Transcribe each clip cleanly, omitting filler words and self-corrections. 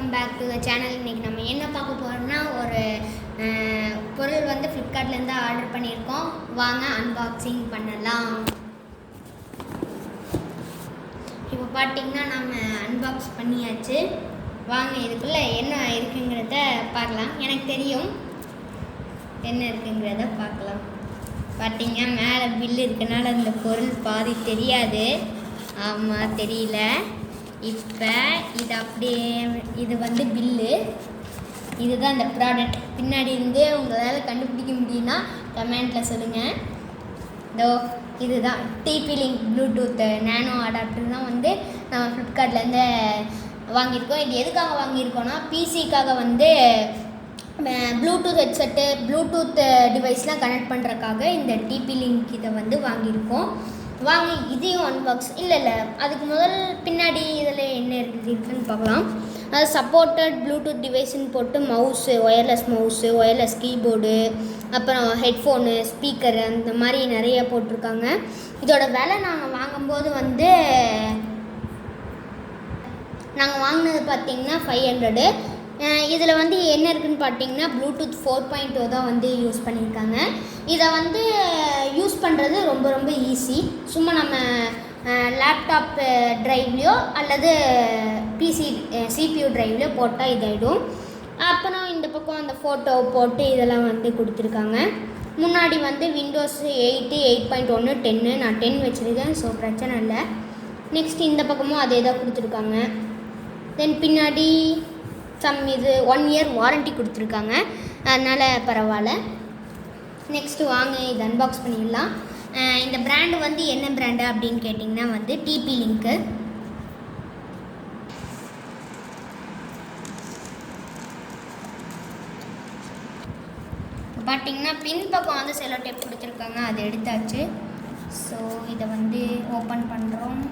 Welcome back to the channel. இன்றைக்கி நம்ம என்ன பார்க்க போகிறோம்னா ஒரு பொருள் வந்து ஃப்ளிப்கார்ட்லேருந்து ஆர்டர் பண்ணியிருக்கோம். வாங்க அன்பாக்சிங் பண்ணலாம். இப்போ பார்த்திங்கன்னா நம்ம அன்பாக்ஸ் பண்ணியாச்சு. வாங்க இதுக்குள்ளே என்ன இருக்குங்கிறத பார்க்கலாம். எனக்கு தெரியும் என்ன இருக்குங்கிறத பார்க்கலாம். பார்த்திங்க மேலே பில்லு இருக்கனால இந்த பொருள் பாதி தெரியாது. ஆமாம், தெரியல. இப்போ இது அப்படியே இது வந்து பில்லு, இதுதான் இந்த ப்ராடக்ட். பின்னாடி இருந்து உங்களால் கண்டுபிடிக்க முடியும்னா கமெண்ட்டில் சொல்லுங்கள். இதோ இதுதான் TP link Bluetooth nano adapter தான் வந்து நம்ம ஃப்ளிப்கார்ட்லேருந்து வாங்கியிருக்கோம். இது எதுக்காக வாங்கியிருக்கோன்னா பிசிக்காக வந்து ப்ளூடூத் ஹெட்செட்டு ப்ளூடூத் டிவைஸ்லாம் கனெக்ட் பண்ணுறதுக்காக இந்த டிபி லிங்க் இதை வந்து வாங்கியிருக்கோம். வாங்க இதையும் அன்பாக்ஸ் இல்லை அதுக்கு முதல் பின்னாடி இதில் என்ன இருக்குதுன்னு பார்க்கலாம். அது சப்போர்ட்டட் ப்ளூடூத் டிவைஸ்ன்னு போட்டு மவுஸு, ஒயர்லெஸ் கீபோர்டு, அப்புறம் ஹெட்ஃபோனு, ஸ்பீக்கரு, அந்த மாதிரி நிறைய போட்டிருக்காங்க. இதோட விலை நாங்கள் வாங்கும்போது வந்து நாங்கள் வாங்கினது பார்த்திங்கன்னா 500. இதில் வந்து என்ன இருக்குதுன்னு பார்த்தீங்கன்னா ப்ளூடூத் 4.0 தான் வந்து யூஸ் பண்ணியிருக்காங்க. இதை வந்து யூஸ் பண்ணுறது ரொம்ப ரொம்ப ஈஸி. சும்மா நம்ம லேப்டாப் ட்ரைவ்லையோ அல்லது பிசி சிபியூ ட்ரைவ்லையோ போட்டால் இதாகிடும். அப்புறம் இந்த பக்கம் அந்த ஃபோட்டோ போட்டு இதெல்லாம் வந்து கொடுத்துருக்காங்க. முன்னாடி வந்து விண்டோஸ் 8, 8.1, 10. நான் 10 வச்சுருக்கேன், ஸோ பிரச்சனை இல்லை. நெக்ஸ்ட் இந்த பக்கமும் அதே தான் கொடுத்துருக்காங்க. தென் பின்னாடி இது 1 இயர் வாரண்ட்டி கொடுத்துருக்காங்க, அதனால் பரவாயில்ல. நெக்ஸ்ட்டு வாங்க இது அன்பாக்ஸ் பண்ணிடலாம். இந்த பிராண்டு வந்து என்ன பிராண்டு அப்படின்னு கேட்டிங்கன்னா வந்து டிபி லிங்க்கு. பார்த்தீங்கன்னா பின் பக்கம் வந்து செலோ டேப் கொடுத்துருக்காங்க, அதை எடுத்தாச்சு. ஸோ இதை வந்து ஓப்பன் பண்ணுறோம்.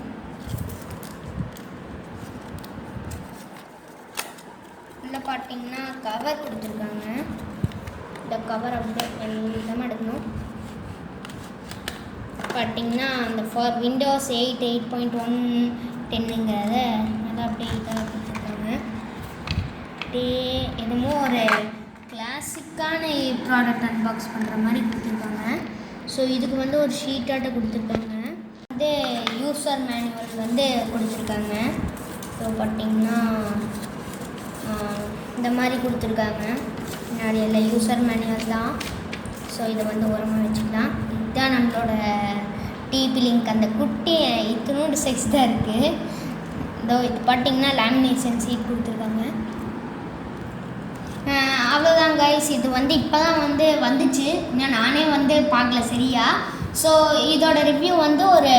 இதில் பார்த்தீங்கன்னா கவர் கொடுத்துருக்காங்க. இந்த கவர் அப்படியே விதமாக எடுக்கணும். பார்த்தீங்கன்னா அந்த விண்டோஸ் 8, 8.1, 10ங்கிறத நல்லா அப்படியே இதாக கொடுத்துருக்காங்க. அப்படியே என்னமோ ஒரு கிளாசிக்கான ப்ராடக்ட் அன்பாக்ஸ் பண்ணுற மாதிரி கொடுத்துருக்காங்க. ஸோ இதுக்கு வந்து ஒரு ஷீட்டாட்ட கொடுத்துருக்காங்க. வந்து யூசர் மேனுவல் வந்து கொடுத்துருக்காங்க. ஸோ பார்த்தீங்கன்னா இந்த மாதிரி கொடுத்துருக்காங்க. முன்னாடி எல்லாம் யூசர் மேனுவல் தான். ஸோ இதை வந்து ஓரமாக வச்சுக்கலாம். இதுதான் நம்மளோட டிபி லிங்க். அந்த குட்டி இத்தனோட சைஸ் தான் இருக்குது. இதோ இது பார்த்திங்கன்னா லேமினேஷன் சீட் கொடுத்துருக்காங்க. அவ்வளோதான் கைஸ். இது வந்து இப்போ தான் வந்து வந்துச்சு, இன்னும் நானே வந்து பார்க்கல சரியா. ஸோ இதோட ரிவ்யூ வந்து ஒரு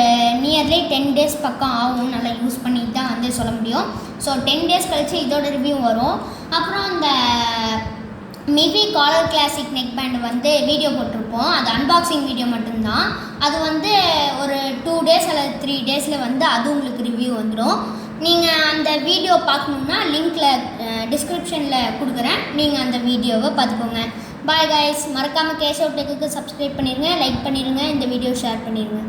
நியர்லி 10 days பக்கம் ஆகும். நல்லா யூஸ் பண்ணிட்டு தான் வந்து சொல்ல முடியும். ஸோ 10 days கழிச்சு இதோட ரிவ்யூ வரும். அப்புறம் இந்த Mivi collar classic neck band வந்து வீடியோ போட்டிருப்போம். அது அன்பாக்சிங் வீடியோ மட்டும்தான். அது வந்து ஒரு 2 days அல்லது 3 daysல வந்து அது உங்களுக்கு ரிவ்யூ வந்துடும். நீங்கள் அந்த வீடியோ பார்க்கணுன்னா லிங்க்கில் டிஸ்கிரிப்ஷனில் கொடுக்குறேன், நீங்கள் அந்த வீடியோவை பார்த்துக்கோங்க. Bye guys. மறக்காமல் கேஷவ் டெக்குக்கு சப்ஸ்கிரைப் பண்ணிடுங்க, லைக் பண்ணிடுங்க, இந்த வீடியோ ஷேர் பண்ணிடுங்க.